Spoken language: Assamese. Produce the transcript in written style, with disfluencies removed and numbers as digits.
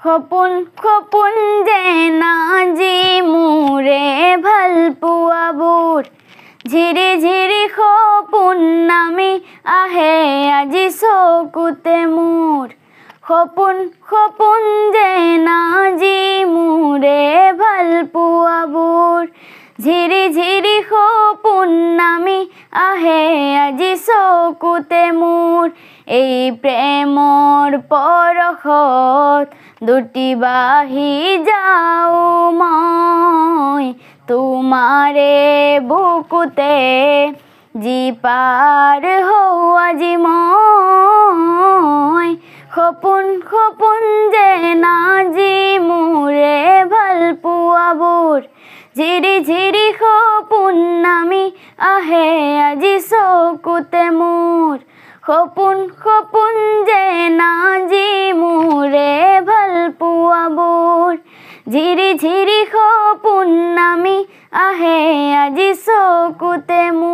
সপোন সপোন যে নাজি মোৰে ভাল পোৱাবোৰ ঝিৰি ঝিৰি সপোন নামি আহে আজি চকুতে মোৰ সপোন সপোন যে নাজি মোৰে ভাল পোৱাবোৰ ঝিৰি ঝিৰি সপোন নামি আহে আজি চকুতে মোৰ এই প্ৰেমৰ পৰশত দুটি বাহি যাওঁ মই তোমাৰে বুকুতে যি পাৰ হওঁ আজি মই সপোন সপোন যে নাজি মোৰে ভাল পোৱাবোৰ ঝিৰি ঝিৰি সপোন নামি আহে আজি চকুতে মোৰ সপোন সপোন যে নাজি মোৰে ভাল পোৱাবোৰ ঝিৰি ঝিৰি সপোন নামি আহে আজি চকুতে মোৰ